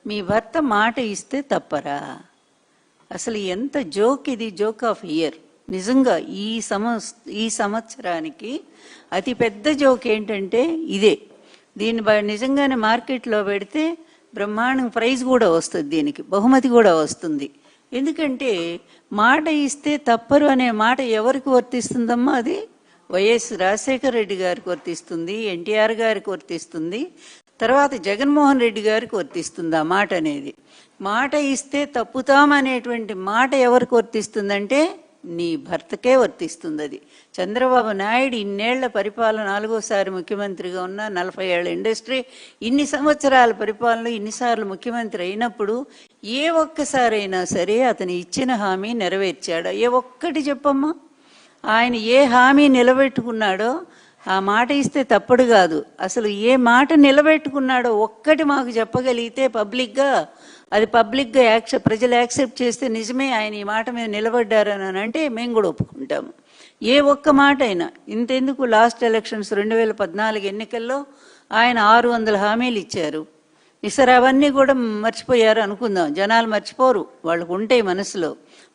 మీ భర్త మాట ఇస్తే తప్పరా? అసలు ఎంత జోక్ ఇది, జోక్ ఆఫ్ ఇయర్. నిజంగా ఈ సంవత్సరానికి అతి పెద్ద జోక్ ఏంటంటే ఇదే. దీన్ని నిజంగానే మార్కెట్లో పెడితే బ్రహ్మాండం ప్రైజ్ కూడా వస్తుంది, దీనికి బహుమతి కూడా వస్తుంది. ఎందుకంటే మాట ఇస్తే తప్పరు అనే మాట ఎవరికి వర్తిస్తుందమ్మా? అది వైఎస్ రాజశేఖర రెడ్డి గారికి వర్తిస్తుంది, ఎన్టీఆర్ గారికి వర్తిస్తుంది, తర్వాత జగన్మోహన్ రెడ్డి గారికి వర్తిస్తుంది ఆ మాట అనేది. మాట ఇస్తే తప్పుతామనేటువంటి మాట ఎవరికి వర్తిస్తుందంటే నీ భర్తకే వర్తిస్తుంది. అది చంద్రబాబు నాయుడు ఇన్నేళ్ల పరిపాలన, 4వసారి ముఖ్యమంత్రిగా ఉన్న, 40 ఏళ్ల ఇండస్ట్రీ, ఇన్ని సంవత్సరాల పరిపాలన, ఇన్నిసార్లు ముఖ్యమంత్రి అయినప్పుడు ఏ ఒక్కసారైనా సరే అతను ఇచ్చిన హామీ నెరవేర్చాడా? ఏ ఒక్కటి చెప్పమ్మా. ఆయన ఏ హామీ నిలబెట్టుకున్నాడో, ఆ మాట ఇస్తే తప్పుడు కాదు, అసలు ఏ మాట నిలబెట్టుకున్నాడో ఒక్కటి మాకు చెప్పగలిగితే పబ్లిక్గా, అది పబ్లిక్గా ప్రజలు యాక్సెప్ట్ చేస్తే నిజమే ఆయన ఈ మాట మీద నిలబడ్డారని అంటే మేము కూడా ఒప్పుకుంటాము. ఏ ఒక్క మాట అయినా. ఇంతెందుకు, లాస్ట్ ఎలక్షన్స్ 2014 ఎన్నికల్లో ఆయన 600 హామీలు ఇచ్చారు. సరే అవన్నీ కూడా మర్చిపోయారు అనుకుందాం, జనాలు మర్చిపోరు, వాళ్ళకు ఉంటాయి మనసులో.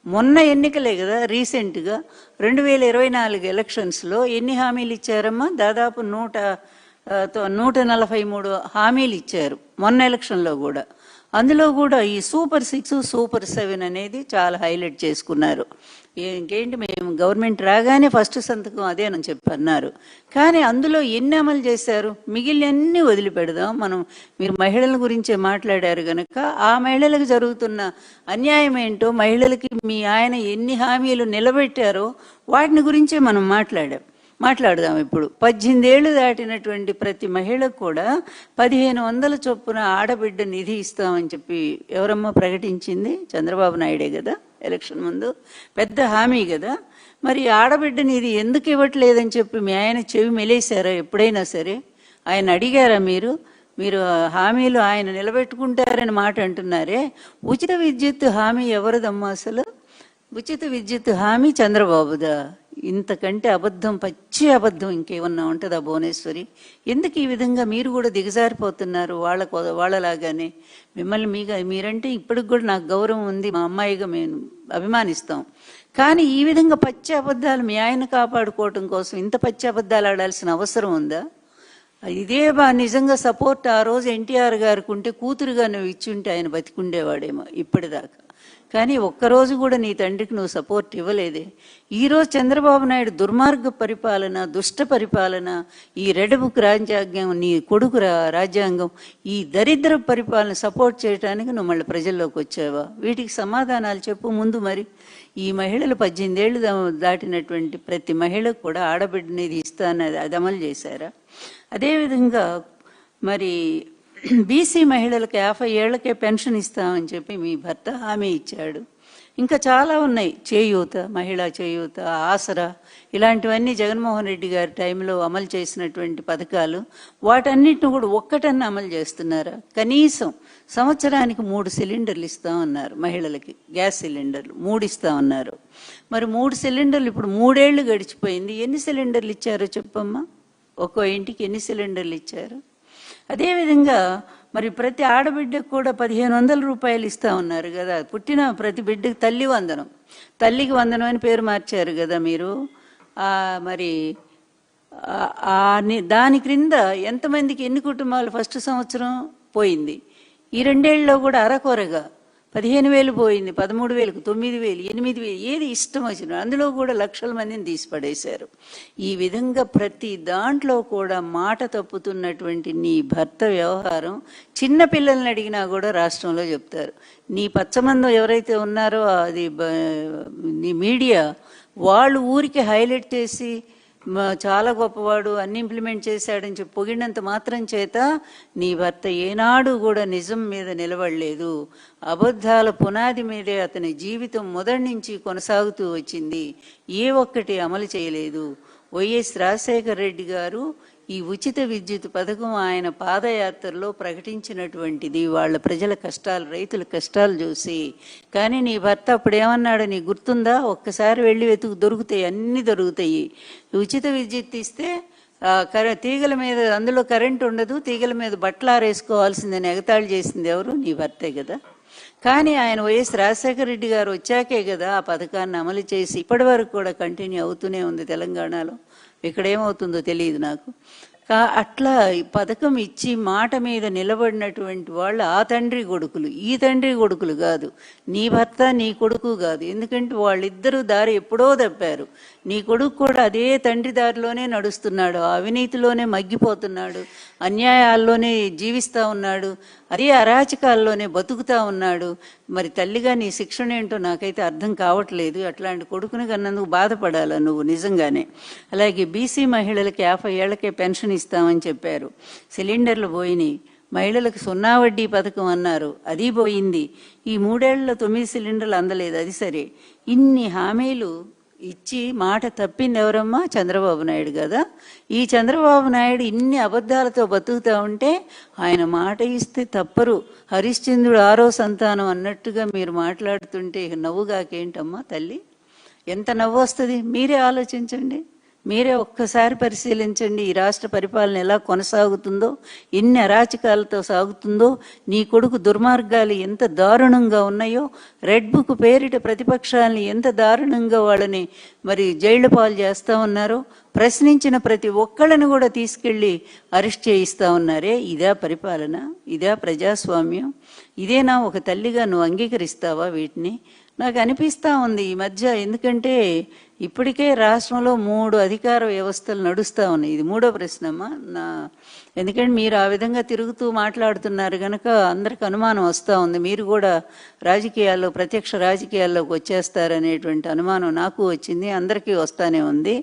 మొన్న ఎన్నికలే కదా రీసెంట్గా 2024 ఎలక్షన్స్లో ఎన్ని హామీలు ఇచ్చారమ్మా? దాదాపు 143 హామీలు ఇచ్చారు మొన్న ఎలక్షన్లో కూడా. అందులో కూడా ఈ సూపర్ 6, సూపర్ 7 అనేది చాలా హైలైట్ చేసుకున్నారు. ఇంకేంటి, మేము గవర్నమెంట్ రాగానే ఫస్ట్ సంతకం అదేనని చెప్పి అన్నారు. కానీ అందులో ఎన్ని అమలు చేశారు? మిగిలినన్ని వదిలిపెడదాం మనం. మీరు మహిళల గురించే మాట్లాడారు కనుక ఆ మహిళలకు జరుగుతున్న అన్యాయం ఏంటో, మహిళలకి మీ ఆయన ఎన్ని హామీలు నిలబెట్టారో వాటిని గురించే మనం మాట్లాడదాం ఇప్పుడు. 18 ఏళ్ళు దాటినటువంటి ప్రతి మహిళకు కూడా 1500 చొప్పున ఆడబిడ్డ నిధి ఇస్తామని చెప్పి ఎవరమ్మా ప్రకటించింది? చంద్రబాబు నాయుడే కదా ఎలక్షన్ ముందు. పెద్ద హామీ కదా. మరి ఆడబిడ్డ నిధి ఎందుకు ఇవ్వట్లేదని చెప్పి మీ ఆయన చెవి మెలేశారా ఎప్పుడైనా సరే? ఆయన అడిగారా మీరు? హామీలు ఆయన నిలబెట్టుకుంటారని మాట అంటున్నారే. ఉచిత విద్యుత్ హామీ ఎవరిదమ్మా అసలు? ఉచిత విద్యుత్ హామీ చంద్రబాబుదా? ఇంతకంటే అబద్ధం, పచ్చి అబద్ధం ఇంకేమన్నా ఉంటుందా భువనేశ్వరి? ఎందుకు ఈ విధంగా మీరు కూడా దిగజారిపోతున్నారు వాళ్ళలాగానే? మీరంటే ఇప్పటికి కూడా నాకు గౌరవం ఉంది, మా అమ్మాయిగా మేము అభిమానిస్తాం. కానీ ఈ విధంగా పచ్చి అబద్ధాలు మీ ఆయన కాపాడుకోవటం కోసం ఇంత పచ్చి అబద్ధాలు ఆడాల్సిన అవసరం ఉందా? ఇదే నిజంగా సపోర్ట్ ఆ రోజు ఎన్టీఆర్ గారికి ఉంటే, కూతురుగా నువ్వు ఇచ్చుంటే ఆయన బతికుండేవాడేమో ఇప్పటిదాకా. కానీ ఒక్కరోజు కూడా నీ తండ్రికి నువ్వు సపోర్ట్ ఇవ్వలేదే. ఈరోజు చంద్రబాబు నాయుడు దుర్మార్గ పరిపాలన, దుష్ట పరిపాలన, ఈ రెడ్ బుక్ రాజ్యాంగం, నీ కొడుకు రాజ్యాంగం, ఈ దరిద్ర పరిపాలన సపోర్ట్ చేయడానికి నువ్వు మళ్ళీ ప్రజల్లోకి వచ్చావా? వీటికి సమాధానాలు చెప్పు ముందు. మరి ఈ మహిళలు 18 ఏళ్ళు దాటినటువంటి ప్రతి మహిళకు కూడా ఆడబిడ్డనేది ఇస్తానది అది అమలు చేశారా? అదేవిధంగా మరి బీసీ మహిళలకు 50 ఏళ్లకే పెన్షన్ ఇస్తామని చెప్పి మీ భర్త హామీ ఇచ్చాడు. ఇంకా చాలా ఉన్నాయి, చేయూత, మహిళా చేయూత, ఆసరా, ఇలాంటివన్నీ జగన్మోహన్ రెడ్డి గారి టైంలో అమలు చేసినటువంటి పథకాలు. వాటన్నిటిని కూడా ఒక్కటన్నా అమలు చేస్తున్నారా? కనీసం సంవత్సరానికి 3 సిలిండర్లు ఇస్తామన్నారు మహిళలకి, గ్యాస్ సిలిండర్లు 3 ఇస్తామన్నారు. మరి 3 సిలిండర్లు ఇప్పుడు 3 ఏళ్ళు గడిచిపోయింది. ఎన్ని సిలిండర్లు ఇచ్చారో చెప్పమ్మా? ఒక్కో ఇంటికి ఎన్ని సిలిండర్లు ఇచ్చారు? అదేవిధంగా మరి ప్రతి ఆడబిడ్డకు కూడా 1500 రూపాయలు ఇస్తా ఉన్నారు కదా. పుట్టిన ప్రతి బిడ్డకు తల్లికి వందనం అని పేరు మార్చారు కదా మీరు. మరి దాని క్రింద ఎంతమందికి, ఎన్ని కుటుంబాలు ఫస్ట్ సంవత్సరం పోయింది? ఈ 2 ఏళ్ళలో కూడా అరకొరగా 15,000 పోయింది, 13,000, 9,000, 8,000, ఏది ఇష్టం వచ్చిన అందులో కూడా లక్షల మందిని తీసిపడేశారు. ఈ విధంగా ప్రతి దాంట్లో కూడా మాట తప్పుతున్నటువంటి నీ భర్త వ్యవహారం చిన్న పిల్లల్ని అడిగినా కూడా రాష్ట్రంలో చెప్తారు. నీ పచ్చమందం ఎవరైతే ఉన్నారో అది నీ మీడియా, వాళ్ళు ఊరికి హైలైట్ చేసి చాలా గొప్పవాడు, అన్ని ఇంప్లిమెంట్ చేశాడని చెప్పి పొగిడినంత మాత్రం చేత నీ భర్త ఏనాడు కూడా నిజం మీద నిలబడలేదు. అబద్ధాల పునాది మీదే అతని జీవితం మొదటి నుంచి కొనసాగుతూ వచ్చింది. ఏ ఒక్కటి అమలు చేయలేదు. వైఎస్ రాజశేఖర రెడ్డి గారు ఈ ఉచిత విద్యుత్ పథకం ఆయన పాదయాత్రలో ప్రకటించినటువంటిది, వాళ్ళ ప్రజల కష్టాలు, రైతుల కష్టాలు చూసి. కానీ నీ భర్త అప్పుడు ఏమన్నాడో నీకు గుర్తుందా? ఒక్కసారి వెళ్ళి వెతుకు, దొరుకుతాయి, అన్నీ దొరుకుతాయి. ఉచిత విద్యుత్ ఇస్తే తీగల మీద అందులో కరెంట్ ఉండదు, తీగల మీద బట్టలు ఆరేసుకోవాల్సిందని ఎగతాళి చేసింది ఎవరు? నీ భర్తే కదా. కానీ ఆయన వైఎస్ రాజశేఖర రెడ్డి గారు వచ్చాకే కదా ఆ పథకాన్ని అమలు చేసి ఇప్పటి వరకు కూడా కంటిన్యూ అవుతూనే ఉంది తెలంగాణలో. ఇక్కడ ఏమవుతుందో తెలియదు నాకు. అట్లా ఈ పథకం ఇచ్చి మాట మీద నిలబడినటువంటి వాళ్ళు ఆ తండ్రి కొడుకులు, ఈ తండ్రి కొడుకులు కాదు. నీ భర్త నీ కొడుకు కాదు. ఎందుకంటే వాళ్ళిద్దరూ దారి ఎప్పుడో తప్పారు. నీ కొడుకు కూడా అదే తండ్రి దారిలోనే నడుస్తున్నాడు, అవినీతిలోనే మగ్గిపోతున్నాడు, అన్యాయాల్లోనే జీవిస్తూ ఉన్నాడు, అదే అరాచకాల్లోనే బతుకుతూ ఉన్నాడు. మరి తల్లిగా నీ శిక్షణ ఏంటో నాకైతే అర్థం కావట్లేదు. అట్లాంటి కొడుకుని కన్నందుకు బాధపడాలా నువ్వు నిజంగానే. అలాగే బీసీ మహిళలకి 50 ఏళ్లకే పెన్షన్ ఇస్తామని చెప్పారు, సిలిండర్లు పోయినాయి. మహిళలకు 0 వడ్డీ పథకం అన్నారు, అది పోయింది. ఈ 3 ఏళ్లలో 9 సిలిండర్లు అందలేదు, అది సరే. ఇన్ని హామీలు ఇచ్చి మాట తప్పింది ఎవరమ్మా? చంద్రబాబు నాయుడు కదా. ఈ చంద్రబాబు నాయుడు ఇన్ని అబద్ధాలతో బతుకుతూ ఉంటే ఆయన మాట ఇస్తే తప్పరు. హరిశ్చంద్రుడు 6వ సంతానం అన్నట్టుగా మీరు మాట్లాడుతుంటే నవ్వుగాకేంటమ్మా తల్లి? ఎంత నవ్వు వస్తుంది? మీరే ఆలోచించండి, మీరే ఒక్కసారి పరిశీలించండి. ఈ రాష్ట్ర పరిపాలన ఎలా కొనసాగుతుందో, ఎన్ని అరాచకాలతో సాగుతుందో, నీ కొడుకు దుర్మార్గాలు ఎంత దారుణంగా ఉన్నాయో, రెడ్ బుక్ పేరిట ప్రతిపక్షాలని ఎంత దారుణంగా వాళ్ళని మరి జైళ్ల పాలు చేస్తూ ఉన్నారో, ప్రశ్నించిన ప్రతి ఒక్కళ్ళని కూడా తీసుకెళ్ళి అరెస్ట్ చేయిస్తూ ఉన్నారే. ఇదా పరిపాలన? ఇదా ప్రజాస్వామ్యం? ఇదేనా ఒక తల్లిగా నువ్వు అంగీకరిస్తావా వీటిని? నాకు అనిపిస్తూ ఉంది ఈ మధ్య. ఎందుకంటే ఇప్పటికే రాష్ట్రంలో 3 అధికార వ్యవస్థలు నడుస్తూ ఉన్నాయి. ఇది 3వ ప్రశ్నమ్మా ఎందుకంటే మీరు ఆ విధంగా తిరుగుతూ మాట్లాడుతున్నారు కనుక అందరికి అనుమానం వస్తూ ఉంది. మీరు కూడా రాజకీయాల్లో, ప్రత్యక్ష రాజకీయాల్లోకి వచ్చేస్తారనేటువంటి అనుమానం నాకు వచ్చింది, అందరికీ వస్తానే ఉంది.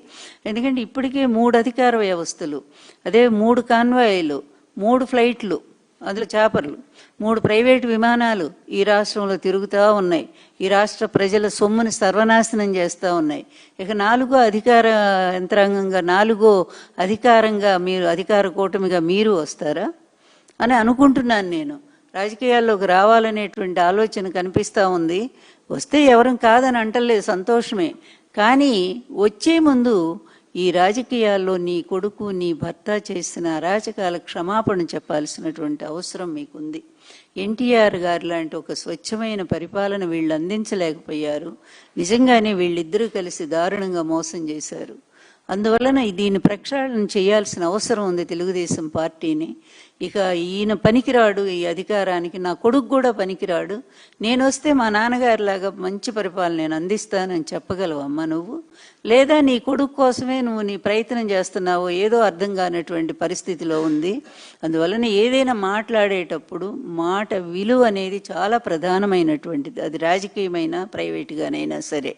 ఎందుకంటే ఇప్పటికే 3 అధికార వ్యవస్థలు, అదే 3 కాన్వాయిలు, 3 ఫ్లైట్లు, అందులో చాపర్లు, 3 ప్రైవేటు విమానాలు ఈ రాష్ట్రంలో తిరుగుతూ ఉన్నాయి. ఈ రాష్ట్ర ప్రజల సొమ్ముని సర్వనాశనం చేస్తూ ఉన్నాయి. ఇక 4వ అధికార యంత్రాంగంగా, 4వ అధికారంగా మీరు, అధికార కూటమిగా మీరు వస్తారా అని అనుకుంటున్నాను నేను. రాజకీయాల్లోకి రావాలనేటువంటి ఆలోచన కనిపిస్తూ ఉంది. వస్తే ఎవరం కాదని అంటలేదు, సంతోషమే. కానీ వచ్చే ముందు ఈ రాజకీయాల్లో నీ కొడుకు, నీ భర్త చేసిన అరాచకాల క్షమాపణ చెప్పాల్సినటువంటి అవసరం మీకుంది. ఎన్టీఆర్ గారు లాంటి ఒక స్వచ్ఛమైన పరిపాలన వీళ్ళు అందించలేకపోయారు. నిజంగానే వీళ్ళిద్దరూ కలిసి దారుణంగా మోసం చేశారు. అందువలన దీన్ని ప్రక్షాళన చేయాల్సిన అవసరం ఉంది తెలుగుదేశం పార్టీని. ఇక ఈయన పనికిరాడు ఈ అధికారానికి, నా కొడుకు కూడా పనికిరాడు, నేను వస్తే మా నాన్నగారిలాగా మంచి పరిపాలన నేను అందిస్తానని చెప్పగలవమ్మా నువ్వు? లేదా నీ కొడుకు కోసమే నువ్వు నీ ప్రయత్నం చేస్తున్నావో ఏదో అర్థం కానటువంటి పరిస్థితిలో ఉంది. అందువలన ఏదైనా మాట్లాడేటప్పుడు మాట విలువ అనేది చాలా ప్రధానమైనటువంటిది, అది రాజకీయమైనా ప్రైవేటుగానైనా సరే.